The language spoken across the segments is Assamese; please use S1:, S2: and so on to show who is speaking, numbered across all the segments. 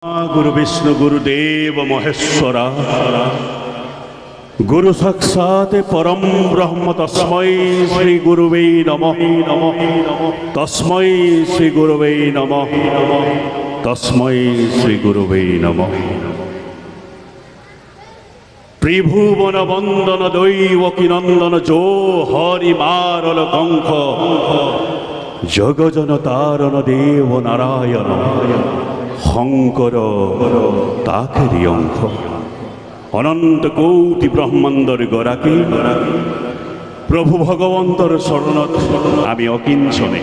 S1: गुरु विष्णु गुरुदेव महेश्वरा गुरु साक्षात् परम ब्रह्म तस्मै श्री गुरुवे नमः तस्मै श्री गुरुवे नमः तस्मै श्री गुरुवे नमः। त्रिभुवन वंदन दैवकी नंदन जो हरि मारल कंख जगजन तारण देव नारायण शंकर ताकेरि अंश अनंत कोटि ब्रह्मांडर गराकी प्रभु भगवंतर शरणत आमी अकिंचने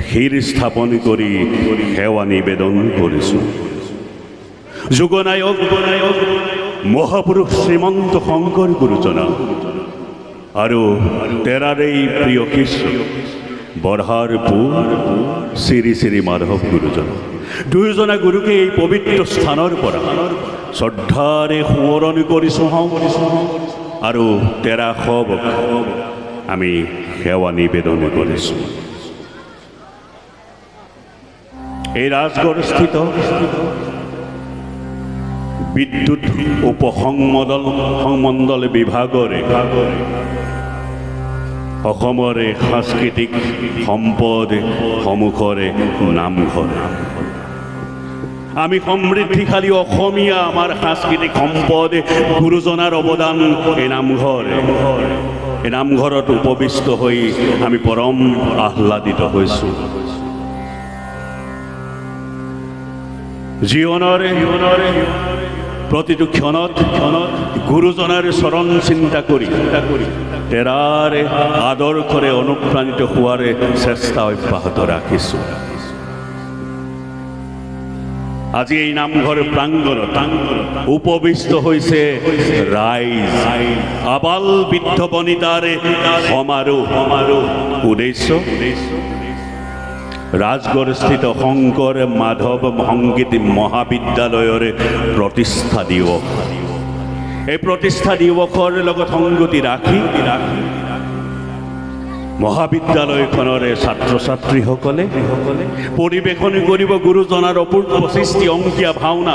S1: शिर स्थापन करी सेवा निवेदन करिछु। जुगनायक महापुरुष श्रीमंत शंकर गुरुजना और तेरारे प्रिय शिष्य बरहारपुर श्री श्री माधव गुरुजना दुयोजना गुरुके पवित्र स्थानर पर श्रद्धारे सोवरण करिছো और तेरा सबक आमी सेवा निवेदन करिছো। এই রাজগড় স্থিত विद्युत उपसंमंडल विभागरे অসমৰে সাংস্কৃতিক সম্পদ সমুখৰে নামঘৰ। আমি সমৃদ্ধিশালী অসমীয়া আমাৰ সাংস্কৃতিক সম্পদ গুৰুজনাৰ অৱদান এই নামঘৰ। এই নামঘৰত উপবিষ্ট হৈ আমি পৰম আহ্লাদিত হৈছোঁ। জীৱনৰে प्रतिटु क्षणत गुरुजनार चरण चिंता करी तेरारे आदर्शरे अनुप्राणित होवारे चेष्टा अब्याहत राखिছো। আজি এই নামঘৰ প্ৰাংগণত উপবিষ্ট হৈছে ৰাইজ আবাল বৃদ্ধ বনিতাৰে সমাৰোহ উদ্দেশ্য राजगढ़ स्थित शंकर माधव संगीत महाविद्यालयर प्रतिष्ठा दिवस। এই प्रतिष्ठा दिवसर লগত সংগতি राखी महाविद्यालयखनरे छात्र छात्रीসকলে परिवेशन करिब गुरुजनार अपूर्व सृष्टि अंकिया भावना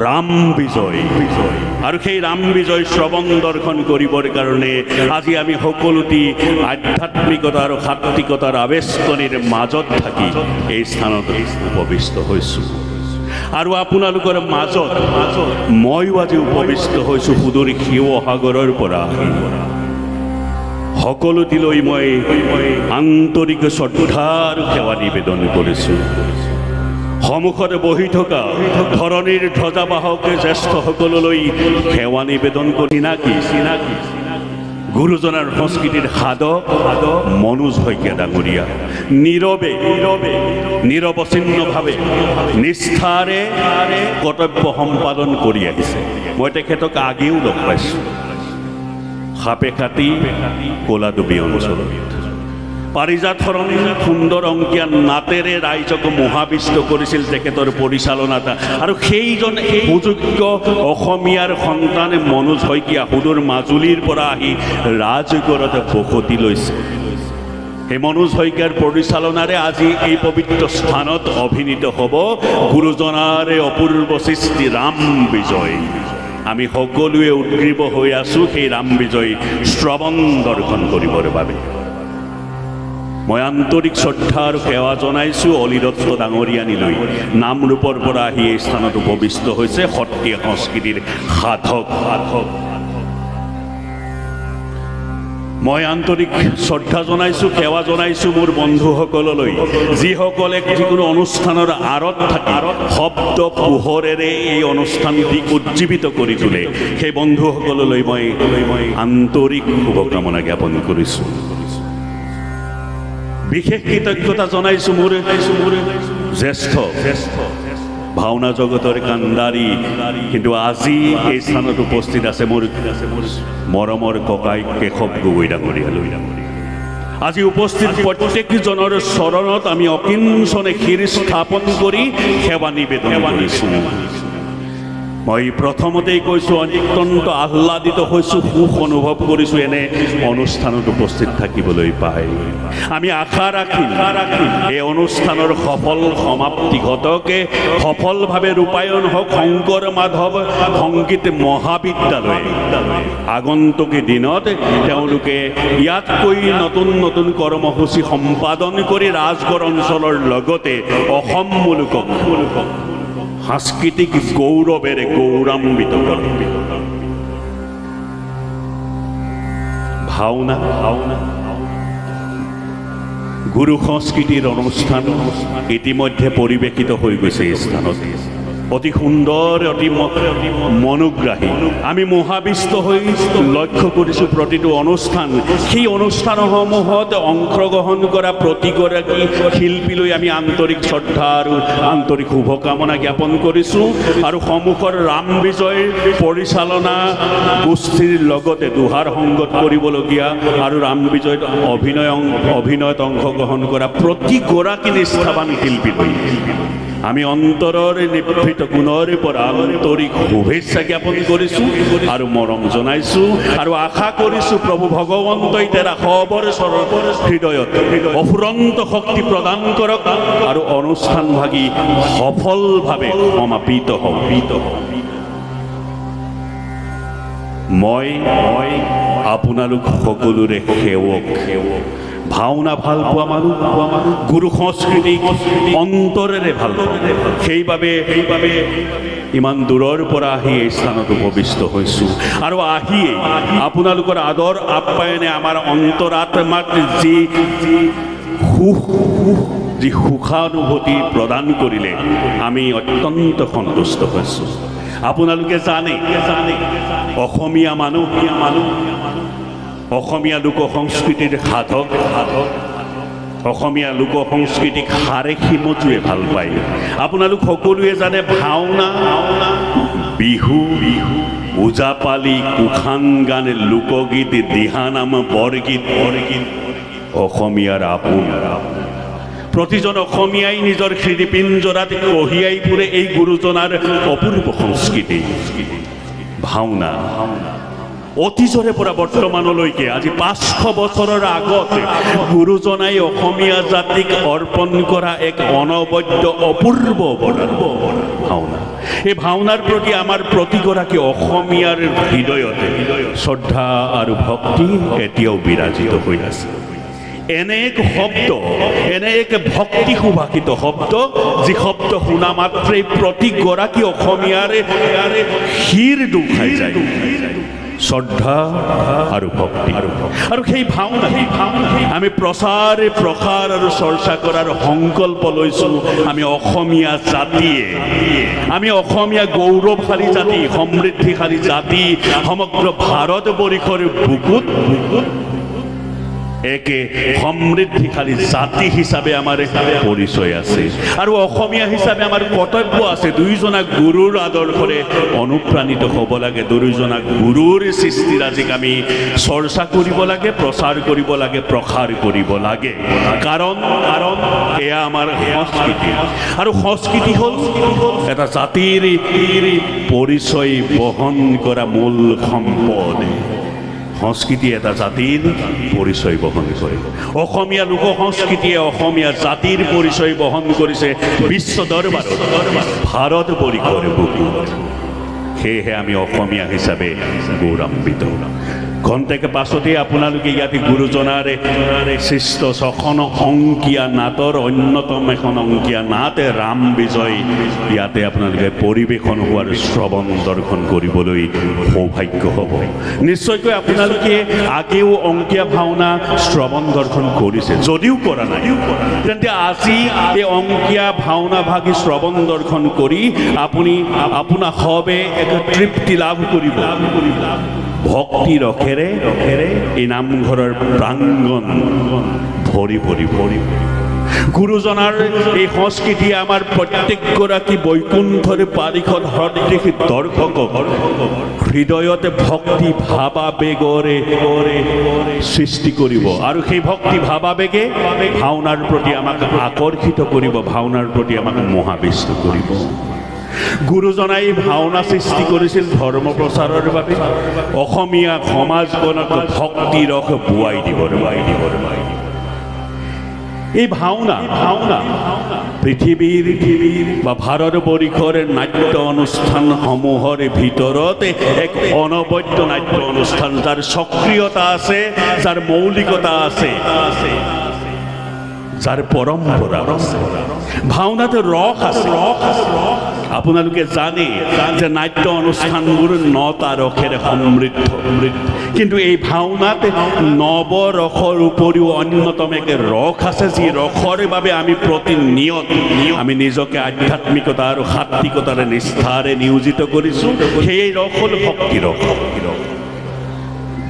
S1: राम विजय और সেই राम विजय श्रवण दर्शन करिबर कारणे आज आमी सकलोटी आध्यात्मिकता और सात्विकतार आवेशकनिर माजत थाकी এই স্থানত उपविष्ट হৈছো। और आपनालोकर माजत मयো आज उपविष्ट হৈছো सुदूर शिवसागरर পৰা। सकलोटिলৈ মই आन्तरिक श्रद्धार सेवा निवेदन करिছো। सम्मुखते बहि थका धरणीर ध्वजाबाहक ज्येष्ठ सकलोলৈ सेवा निवेदन करि चिनाकी गुरुजनार संस्कृतिर साधक मनोज शइकिया डांगरिया निरवचिन्नभावे निष्ठारे कर्तव्य सम्पादन करि आहिছে। মই তেখেতক আগেও লগ পাইছো सापेखाती कोलाडुबी अंचल पारिजात सुंदर अंकिया नातेरे राइजक मोहाविष्ट करिছিল तेखेतर परिचालनाता और সেইজন সুযোগ্য অসমীয়াৰ সন্তান मनोज शइकिया सुदूर মাজুলীৰ পৰা আহি ৰাজগড়ত বসতি লৈছে। এই मनोज शइकियार परिचालनारे আজি এই पवित्र स्थानत अभिनीत हब गुरुजनारे अपूर्व सृष्टि राम विजय। आमी सकलोए उद्ग्रीव হৈ আছো সেই राम विजय श्रवण दर्शन करिबर বাবে। मैं आन्तरिक श्रद्धा और सेवा जनाइছো अलिदत्त डांगरियानीলৈ नामरूपर পৰা আহি এই স্থানত উপবিষ্ট হৈছে সত্ৰীয়া সংস্কৃতিৰ সাধক। मैं आन्तरिक श्रद्धा जनाइছো सेवा जनाइছো मोर बंधुসকললৈ যিসকলে যিকোনো অনুষ্ঠানৰ আৰত থাকি শব্দ পোহৰেৰে এই অনুষ্ঠানটি উজ্জীৱিত কৰি তোলে সেই বন্ধুসকললৈ মই আন্তৰিক শুভকামনা জ্ঞাপন কৰিছো। বিশেষ কৃতজ্ঞতা জনাইছো মোৰ জ্যেষ্ঠ भावना जगतर कान्दारी किन्तु आजी এই স্থানত उपस्थित আছে मोर मरমৰ ककाई केशव गगৈ डांगरियाলৈ। আজি उपस्थित प्रत्येकजনৰ चरणत आमी अकिंचने शिर स्थापन करी सेवा निवेदन करिছো। মই প্ৰথমতেই কৈছোঁ অত্যন্ত আহ্লাদিত হৈছোঁ, সুখ অনুভৱ কৰিছোঁ এনে অনুষ্ঠানত উপস্থিত থাকিবলৈ পাই। আমি আশা ৰাখিম এই অনুষ্ঠানৰ সফল সমাপ্তি ঘটকে, সফলভাৱে ৰূপায়ণ হওক শংকৰ মাধৱ সংগীত মহাবিদ্যালয়। আগন্তুক দিনত তেওঁলোকে ইয়াতকৈ নতুন নতুন কৰ্মসূচী সম্পাদন কৰি ৰাজগড় অঞ্চলৰ লগতে অসমমূলকক সাংস্কৃতিক গৌৰৱেৰে গৌৰৱান্বিত কৰিব। ভাওনা গুৰু সংস্কৃতিৰ অনুষ্ঠান ইতিমধ্যে পৰিৱেশিত হৈ গৈছে এই স্থানত। অতি সুন্দৰ, অতি মনোগ্ৰাহী। আমি মোহাবিষ্ট হৈ লক্ষ্য কৰিছোঁ প্ৰতিটো অনুষ্ঠান। সেই অনুষ্ঠানসমূহত অংশগ্ৰহণ কৰা প্ৰতিগৰাকী শিল্পীলৈ আমি আন্তৰিক শ্ৰদ্ধা আৰু আন্তৰিক শুভকামনা জ্ঞাপন কৰিছোঁ। আৰু সন্মুখৰ ৰাম বিজয় পৰিচালনা গোষ্ঠীৰ লগতে দুহাৰ সংগত কৰিবলগীয়া আৰু ৰাম বিজয়ত অভিনয়ত অংশগ্ৰহণ কৰা প্ৰতিগৰাকী নিষ্ঠাৱান শিল্পীলৈ আমি অন্তৰৰ নিভৃত গুণৰ পৰা আন্তৰিক শুভেচ্ছা জ্ঞাপন কৰিছোঁ আৰু মৰম জনাইছোঁ আৰু আশা কৰিছোঁ প্ৰভু ভগৱন্তই তেৰা সবৰচৰ হৃদয়ত অফুৰন্ত শক্তি প্ৰদান কৰক আৰু অনুষ্ঠানভাগী সফলভাৱে সমাপিত হওক। মই আপোনালোক সকলোৰে সেৱক, ভাওনা ভাল পোৱা মানুহ, গুৰু সংস্কৃতিক অন্তৰেৰে ভাল পাওঁ। সেইবাবে ইমান দূৰৰ পৰা আহি এই স্থানত উপবিষ্ট হৈছোঁ আৰু আহিয়ে আপোনালোকৰ আদৰ আপ্যায়নে আমাৰ অন্তৰাত্মাত যি সুখানুভূতি প্ৰদান কৰিলে আমি অত্যন্ত সন্তুষ্ট হৈছোঁ। আপোনালোকে জানে অসমীয়া মানুহ অসমীয়া লোক সংস্কৃতিৰ সাধক, অসমীয়া লোক সংস্কৃতিক হাড়ে সিমজুৱে ভাল পায়। আপোনালোক সকলোৱে জানে ভাওনা, বিহু, ওজাপালি, কুখান গান, লোকগীত, দিহানাম, বৰগীত অসমীয়াৰ আপোন। প্ৰতিজন অসমীয়াই নিজৰ হৃদপিঞ্জৰাত কঢ়িয়াই ফুৰে এই গুৰুজনাৰ অপূৰ্ব সংস্কৃতি। ভাওনা অতীজৰে পৰা বৰ্তমানলৈকে আজি 500 বছৰৰ আগতে গুৰুজনাই অসমীয়া জাতিক অৰ্পণ কৰা এক অনবদ্য অপূৰ্ব অৱদান ভাওনা। এই ভাওনাৰ প্ৰতি আমাৰ প্ৰতিগৰাকী অসমীয়াৰ হৃদয়তে শ্ৰদ্ধা আৰু ভক্তি এতিয়াও বিৰাজিত হৈ আছে। এনে এক শব্দ, এনে এক ভক্তি সুভাষিত শব্দ, যি শব্দ শুনা মাত্ৰেই প্ৰতিগৰাকী অসমীয়াৰে শিৰ দুখাই যায়। শ্ৰদ্ধা আৰু ভক্তি আৰু সেই ভাওনা আমি প্ৰচাৰ আৰু চৰ্চা কৰাৰ সংকল্প লৈছোঁ। আমি অসমীয়া জাতিয়ে, আমি অসমীয়া গৌৰৱশালী জাতি, সমৃদ্ধিশালী জাতি, সমগ্ৰ ভাৰতবৰ্ষৰ বুকুত একে সমৃদ্ধিশালী জাতি হিচাপে আমাৰ পৰিচয় আছে আৰু অসমীয়া হিচাপে আমাৰ কৰ্তব্য আছে দুইজনা গুৰুৰ আদৰ্শৰে অনুপ্ৰাণিত হ'ব লাগে। দুইজনা গুৰুৰ সৃষ্টিৰাজিক আমি চৰ্চা কৰিব লাগে, প্ৰচাৰ কৰিব লাগে, প্ৰসাৰ কৰিব লাগে। কাৰণ এয়া আমাৰ সংস্কৃতি আৰু সংস্কৃতি হ'ল এটা জাতিৰ পৰিচয় বহন কৰা মূল সম্পদ। সংস্কৃতি এটা জাতিৰ পৰিচয় বহন কৰে। অসমীয়া লোক সংস্কৃতিয়ে অসমীয়া জাতিৰ পৰিচয় বহন কৰিছে বিশ্ব দৰবাৰত, ভাৰতবৰ্ষৰ বুকুত। সেয়েহে আমি অসমীয়া হিচাপে গৌৰৱান্বিত। ঘণ্টাকে পাছতে আপোনালোকে ইয়াতে গুৰুজনাৰ সৃষ্ট ছখন অংকীয়া নাটৰ অন্যতম এখন অংকীয়া নাট ৰাম বিজয় ইয়াতে আপোনালোকে পৰিৱেশন হোৱাৰ শ্ৰৱণ দৰ্শন কৰিবলৈ সৌভাগ্য হ'ব। নিশ্চয়কৈ আপোনালোকে আগেও অংকীয়া ভাওনা শ্ৰৱণ দৰ্শন কৰিছে, যদিও কৰা নাই তেন্তে আজি এই অংকীয়া ভাওনা ভাগি শ্ৰৱণ দৰ্শন কৰি আপুনি আপোনাৰ সবে এক তৃপ্তি লাভ কৰিব। ভক্তি ৰখেৰে এই নামঘৰৰ প্ৰাংগণ ভৰি ভৰি গুৰুজনাৰ এই সংস্কৃতি আমাৰ প্ৰত্যেকগৰাকী বৈকুণ্ঠৰ পাৰিষদ হৃদয় দৰ্শকক হৃদয়তে ভক্তি ভাৱাবেগৰে সৃষ্টি কৰিব আৰু সেই ভক্তি ভাৱাবেগে ভাওনাৰ প্ৰতি আমাক আকৰ্ষিত কৰিব, ভাওনাৰ প্ৰতি আমাক মোহাবিষ্ট কৰিব। গুৰুজনাই ভাওনা সৃষ্টি কৰিছিল ধৰ্ম প্ৰচাৰৰ বাবে অসমীয়া সমাজখনক ভক্তি ৰস বুৱাই দিব এই ভাওনা পৃথিৱীৰ বা ভাৰতবৰ্ষৰ নাট্য অনুষ্ঠানসমূহৰ ভিতৰত এক অনবদ্য নাট্য অনুষ্ঠান যাৰ সক্ৰিয়তা আছে যাৰ মৌলিকতা আছে যাৰ পৰম্পৰা আছে ভাওনাতে ৰস আছে আপোনালোকে জানে যে নাট্য অনুষ্ঠানবোৰ 9টা ৰসেৰে সমৃদ্ধ কিন্তু এই ভাওনাত নৱৰসৰ উপৰিও অন্যতম এক ৰস আছে যি ৰসৰ বাবে আমি প্ৰতিনিয়ত আমি নিজকে আধ্যাত্মিকতা আৰু সাত্বিকতাৰে নিষ্ঠাৰে নিয়োজিত কৰিছোঁ সেই ৰস হ'ল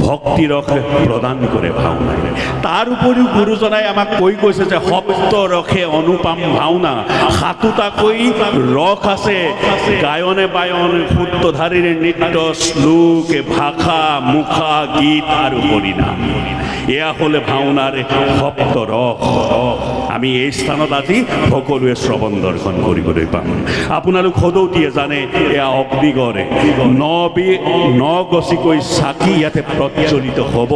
S1: ভক্তি ৰস প্ৰদান কৰে ভাওনাই তাৰ উপৰিও গুৰুজনাই আমাক কৈ গৈছে যে সপ্ত ৰসে অনুপম ভাওনা 7টাকৈ ৰস আছে গায়নে বায়ন সূত্ৰধাৰীৰে নৃত্য শ্লোক ভাষা মুখা গীত আৰু হৰিনাম এয়া হ'লে ভাওনাৰ সপ্ত ৰস আমি এই স্থানত আজি সকলোৱে শ্ৰৱণ দৰ্শন কৰিবলৈ পাম আপোনালোক সদৌতিয়ে জানে এয়া অগ্নিগড় 9 গছিকৈ চাকি ইয়াতে প্ৰজ্বলিত হ'ব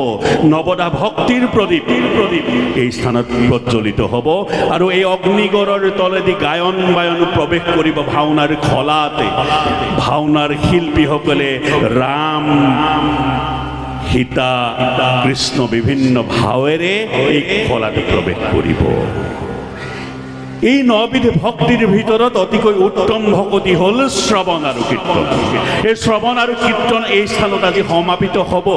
S1: নৱদা ভক্তিৰ প্ৰদীপ এই স্থানত প্ৰজ্বলিত হ'ব আৰু এই অগ্নিগড়ৰ তলেদি গায়ন বায়ন প্ৰৱেশ কৰিব ভাওনাৰ খলাতে ভাওনাৰ শিল্পীসকলে ৰাম সীতা কৃষ্ণ বিভিন্ন ভাৱেৰে এই খলাতে প্ৰৱেশ কৰিব এই 9বিধ ভক্তিৰ ভিতৰত অতিকৈ উত্তম ভক্তি হ'ল শ্ৰৱণ আৰু কীৰ্তন এই শ্ৰৱণ আৰু কীৰ্তন এই স্থানত আজি সমাপিত হ'ব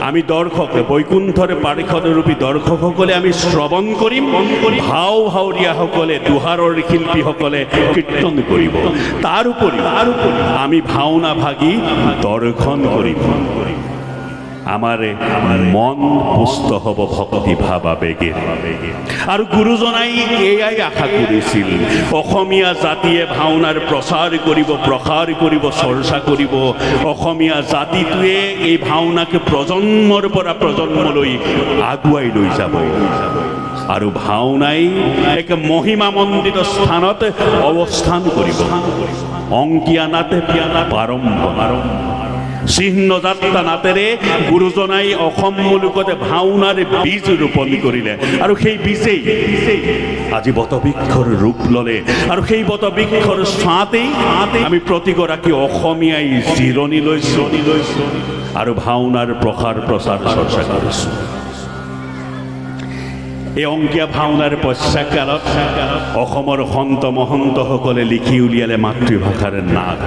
S1: আমি দৰ্শক বৈকুণ্ঠৰ পাৰিষদৰূপী দৰ্শকসকলে আমি শ্ৰৱণ কৰিম ভাওৰীয়াসকলে দোহাৰৰ শিল্পীসকলে কীৰ্তন কৰিব তাৰ উপৰি আমি ভাওনা ভাগি দৰ্শন কৰিম আমাৰ মন পুষ্ট হ'ব ভক্তি ভাৱ আবেগে আৰু গুৰুজনাই এয়াই আশা কৰিছিল অসমীয়া জাতিয়ে ভাওনাৰ প্ৰচাৰ কৰিব চৰ্চা কৰিব অসমীয়া জাতিটোৱে এই ভাওনাকে প্ৰজন্মৰ পৰা প্ৰজন্মলৈ আগুৱাই লৈ যাব আৰু ভাওনাই এক মহিমামণ্ডিত স্থানত অৱস্থান কৰিব অংকীয়া নাট প্ৰাৰম্ভ চিহ্ন যাত্ৰা নাটেৰে গুৰুজনাই অসম মুলুকতে ভাওনাৰ বীজ ৰোপণ কৰিলে আৰু সেই বীজেই আজি বটবৃক্ষৰ ৰূপ ল'লে আৰু সেই বটবৃক্ষৰ ছাঁতেই আমি প্ৰতিগৰাকী অসমীয়াই জিৰণি লৈছোঁ আৰু ভাওনাৰ প্ৰচাৰ চৰ্চা কৰিছোঁ এই অংকীয়া ভাওনাৰ পশ্চাৎকালত অসমৰ সন্ত মহন্তসকলে লিখি উলিয়ালে মাতৃভাষাৰ নাট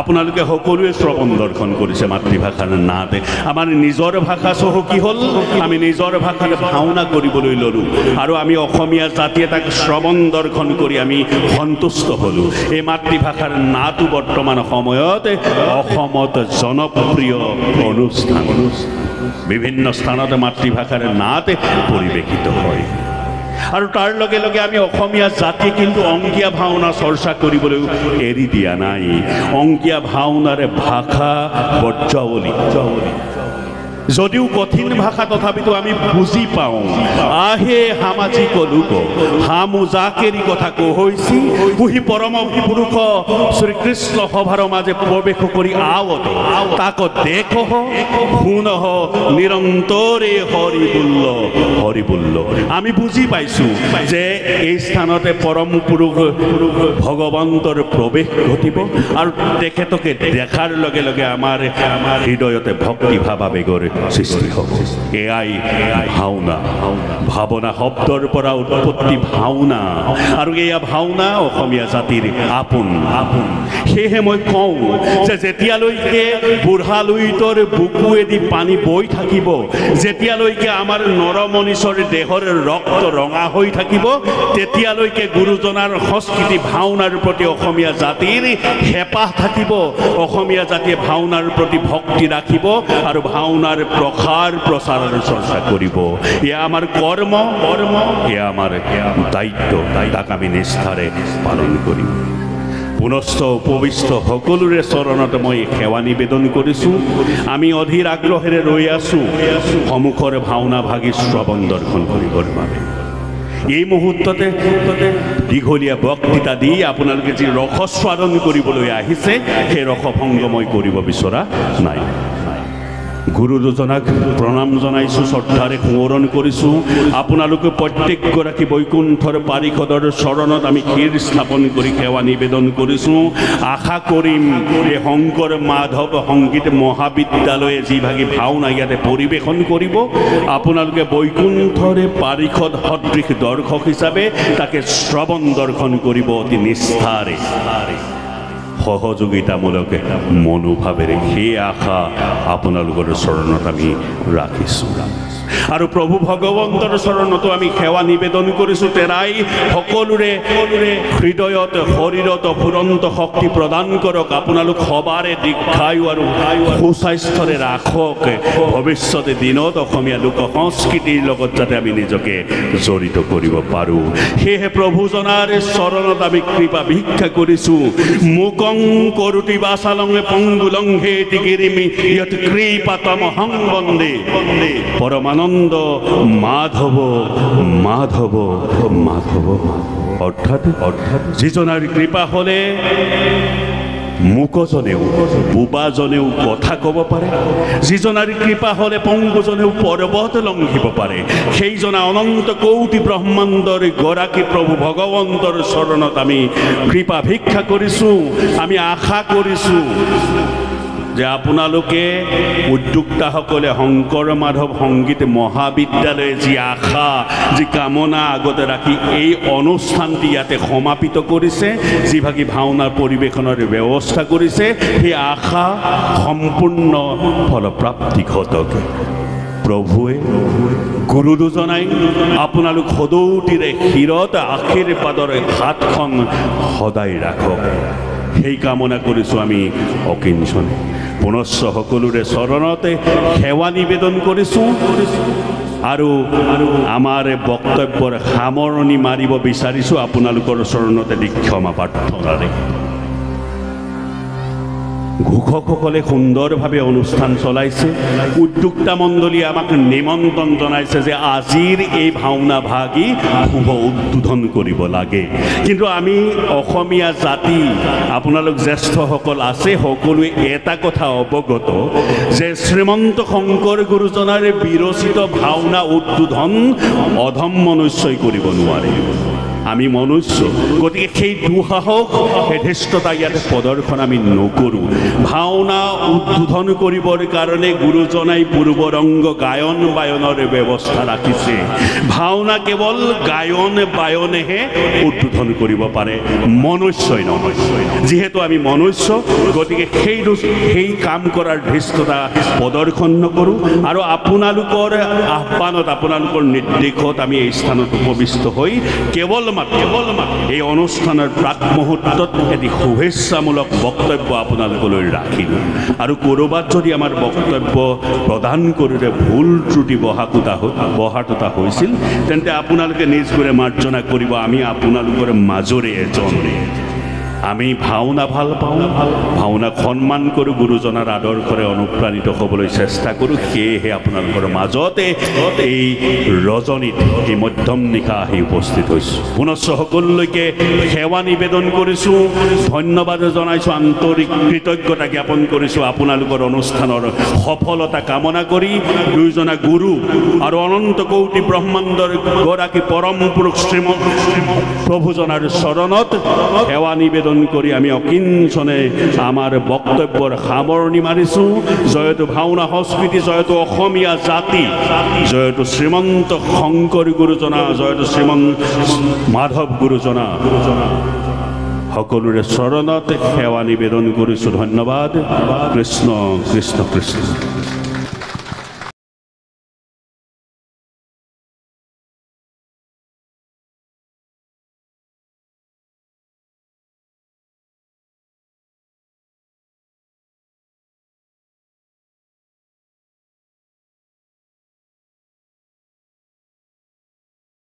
S1: আপোনালোকে সকলোৱে শ্ৰৱণ দৰ্শন কৰিছে মাতৃভাষাৰ নাট আমাৰ নিজৰ ভাষা চহকী হ'ল আমি নিজৰ ভাষাত ভাওনা কৰিবলৈ ল'লোঁ আৰু আমি অসমীয়া জাতিয়ে তাক শ্ৰৱণ দৰ্শন কৰি আমি সন্তুষ্ট হ'লোঁ এই মাতৃভাষাৰ নাটো বৰ্তমান সময়ত অসমত জনপ্ৰিয় অনুষ্ঠান বিভিন্ন স্থানত মাতৃভাষাৰ নাট পৰিৱেশিত হয় আৰু তাৰ লগে লগে আমি অসমীয়া জাতি কিন্তু অংকীয়া ভাওনা চৰ্চা কৰিবলৈ এৰি দিয়া নাই অংকীয়া ভাওনাৰ ভাষা বৰ্যাৱলী যদিও কঠিন ভাষা তথাপিতো আমি বুজি পাওঁ আহে সামাজিক লোক হামু জাকেৰি কথা কহৈছি পুহি পৰম পুৰুষ শ্ৰীকৃষ্ণ সভাৰ মাজে প্ৰৱেশ কৰি আৱত তাক দেখ শুনহ নিৰন্তৰে হৰিবুল্ল আমি বুজি পাইছোঁ যে এই স্থানতে পৰম পুৰুষ ভগৱন্তৰ প্ৰৱেশ ঘটিব আৰু তেখেতকে দেখাৰ লগে লগে আমাৰ হৃদয়তে ভক্তি ভাৱ আবেগৰ সৃষ্টি হ'ব এয়াই ভাওনা ভাৱনা শব্দৰ পৰা উৎপত্তি ভাওনা আৰু এয়া ভাওনা অসমীয়া জাতিৰ আপোন সেয়েহে মই কওঁ যে যেতিয়ালৈকে বুঢ়ালুইতৰ বুকুৱেদি পানী বৈ থাকিব যেতিয়ালৈকে আমাৰ নৰমনিচৰ দেহৰ ৰক্ত ৰঙা হৈ থাকিব তেতিয়ালৈকে গুৰুজনাৰ সংস্কৃতি ভাওনাৰ প্ৰতি অসমীয়া জাতিৰ হেঁপাহ থাকিব অসমীয়া জাতিয়ে ভাওনাৰ প্ৰতি ভক্তি ৰাখিব আৰু ভাওনাৰ প্ৰচাৰৰ চৰ্চা কৰিব এয়া আমাৰ কৰ্ম এয়া আমাৰ দায়িত্ব তাক আমি নিষ্ঠাৰে পালন কৰিম পুনশ্চ উপবিষ্ট সকলোৰে চৰণত মই সেৱা নিবেদন কৰিছোঁ আমি অধীৰ আগ্ৰহেৰে ৰৈ আছোঁ সন্মুখৰ ভাওনা ভাগি শ্ৰৱণ দৰ্শন কৰিবৰ বাবে এই মুহূৰ্ততে দীঘলীয়া বক্তৃতা দি আপোনালোকে যি ৰসস্বাদন কৰিবলৈ আহিছে সেই ৰসভংগ মই কৰিব বিচৰা নাই। গুৰু দুজনাক প্ৰণাম জনাইছোঁ, শ্ৰদ্ধাৰে সোঁৱৰণ কৰিছোঁ। আপোনালোকে প্ৰত্যেকগৰাকী বৈকুণ্ঠৰ পাৰিষদৰ চৰণত আমি ক্ষীৰ স্থাপন কৰি সেৱা নিবেদন কৰিছোঁ। আশা কৰিম এই শংকৰ মাধৱ সংগীত মহাবিদ্যালয়ে যিভাগে ভাওনা ইয়াতে পৰিৱেশন কৰিব, আপোনালোকে বৈকুণ্ঠৰে পাৰিষদ সদৃশ দৰ্শক হিচাপে তাকে শ্ৰৱণ দৰ্শন কৰিব অতি নিষ্ঠাৰে, সহযোগিতামূলক মনোভাৱেৰে। সেই আশা আপোনালোকৰ চৰণত আমি ৰাখিছোঁ। আৰু প্ৰভু ভগৱন্তৰ চৰণতো আমি সেৱা নিবেদন কৰিছোঁ। তেৰাই সকলোৰে হৃদয়ত শৰীৰত ফুৰন্ত শক্তি প্ৰদান কৰক। আপোনালোক সবাৰে দীৰ্ঘায়ু আৰু সুস্বাস্থ্যৰে ৰাখক। ভৱিষ্যতে দিনত অসমীয়া লোক সংস্কৃতিৰ লগত যাতে আমি নিজকে জড়িত কৰিব পাৰোঁ, সেয়েহে প্ৰভুজনাৰ চৰণত আমি কৃপা ভিক্ষা কৰিছোঁ। মুকং কৰোতি বাচালং পংগুলং হেতি গিৰিমি য়ৎ কৃপাতমহং বন্দে পৰমানন্দ মাধৱ মাধৱ মাধৱ। অৰ্থাৎ যিজনাৰ কৃপা হ'লে মূকজনেও বোবাজনেও কথা ক'ব পাৰে, যিজনাৰ কৃপা হ'লে পংগুজনেও পৰ্বত লংঘিব পাৰে, সেইজনা অনন্ত কৌটি ব্ৰহ্মাণ্ডৰ গৰাকী প্ৰভু ভগৱন্তৰ চৰণত আমি কৃপা ভিক্ষা কৰিছোঁ। আমি আশা কৰিছোঁ যে আপোনালোকে উদ্যোক্তাসকলে শংকৰ মাধৱ সংগীত মহাবিদ্যালয়ে যি আশা যি কামনা আগতে ৰাখি এই অনুষ্ঠানটি ইয়াতে সমাপিত কৰিছে, যিভাগে ভাওনাৰ পৰিৱেশনৰ ব্যৱস্থা কৰিছে, সেই আশা সম্পূৰ্ণ ফলপ্ৰাপ্তি ঘটক। প্ৰভুৱে গুৰু দুজনাই আপোনালোক সদৌতিৰে শিৰত আশীৰ্বাদৰ হাতখন সদায় ৰাখক, সেই কামনা কৰিছোঁ আমি অকিঞ্চনে। পুনশ্চ সকলোৰে চৰণতে সেৱা নিবেদন কৰিছোঁ আৰু আমাৰ বক্তব্যৰ সামৰণি মাৰিব বিচাৰিছোঁ আপোনালোকৰ চৰণতে দীক্ষমা প্ৰাৰ্থনাৰে। ঘোষকসকলে সুন্দৰভাৱে অনুষ্ঠান চলাইছে। উদ্যোক্তা মণ্ডলীয়ে আমাক নিমন্ত্ৰণ জনাইছে যে আজিৰ এই ভাওনা ভাগি শুভ উদ্বোধন কৰিব লাগে। কিন্তু আমি অসমীয়া জাতি, আপোনালোক জ্যেষ্ঠসকল আছে, সকলোৱে এটা কথা অৱগত যে শ্ৰীমন্ত শংকৰ গুৰুজনাৰ বিৰচিত ভাওনা উদ্বোধন অধম মনুষ্যই কৰিব নোৱাৰে। আমি মনুষ্য, গতিকে সেই দুঃসাহস যথেষ্টতা ইয়াতে প্ৰদৰ্শন আমি নকৰোঁ। ভাওনা উদ্বোধন কৰিবৰ কাৰণে গুৰুজনাই পূৰ্বৰংগ গায়ন বায়নৰ ব্যৱস্থা ৰাখিছে। ভাওনা কেৱল গায়ন বায়নেহে উদ্বোধন কৰিব পাৰে, মনুষ্যই নহয়। যিহেতু আমি মনুষ্য, গতিকে সেই কাম কৰাৰ ধৃষ্টতা প্ৰদৰ্শন নকৰোঁ। আৰু আপোনালোকৰ আহ্বানত, আপোনালোকৰ নিৰ্দেশত আমি এই স্থানত উপবিষ্ট হৈ কেৱল এই অনুষ্ঠানৰ প্ৰাক মুহূৰ্তত এটি শুভেচ্ছামূলক বক্তব্য আপোনালোকলৈ ৰাখিলোঁ। আৰু ক'ৰবাত যদি আমাৰ বক্তব্য প্ৰদান কৰোঁতে ভুল ত্ৰুটি বহাটোতা হৈছিল, তেন্তে আপোনালোকে নিজবোৰে মাৰ্জনা কৰিব। আমি আপোনালোকৰ মাজৰে এজন। আমি ভাওনা ভাল পাওঁ, ভাওনাক সন্মান কৰোঁ, গুৰুজনাৰ আদৰ্শৰে অনুপ্ৰাণিত হ'বলৈ চেষ্টা কৰোঁ। সেয়েহে আপোনালোকৰ মাজতে এই ৰজনীত এই মধ্যম নিশা আহি উপস্থিত হৈছোঁ। পুনশ্চ সকলোলৈকে সেৱা নিবেদন কৰিছোঁ, ধন্যবাদ জনাইছোঁ, আন্তৰিক কৃতজ্ঞতা জ্ঞাপন কৰিছোঁ। আপোনালোকৰ অনুষ্ঠানৰ সফলতা কামনা কৰি দুয়োজনা গুৰু আৰু অনন্ত কৌটি ব্ৰহ্মাণ্ডৰ গৰাকী পৰম পুৰুষ প্ৰভুজনাৰ চৰণত সেৱা নিবেদন কৰি আমি অকিঞ্চনে আমাৰ বক্তব্যৰ সামৰণি মাৰিছোঁ। জয়তু ভাওনা সংস্কৃতি, জয়তু অসমীয়া জাতি, জয়তু শ্ৰীমন্ত শংকৰ গুৰুজনা, জয়তু শ্ৰীমন্ত মাধৱ গুৰুজনা। সকলোৰে চৰণত সেৱা নিবেদন কৰিছোঁ। ধন্যবাদ। কৃষ্ণ কৃষ্ণ কৃষ্ণ।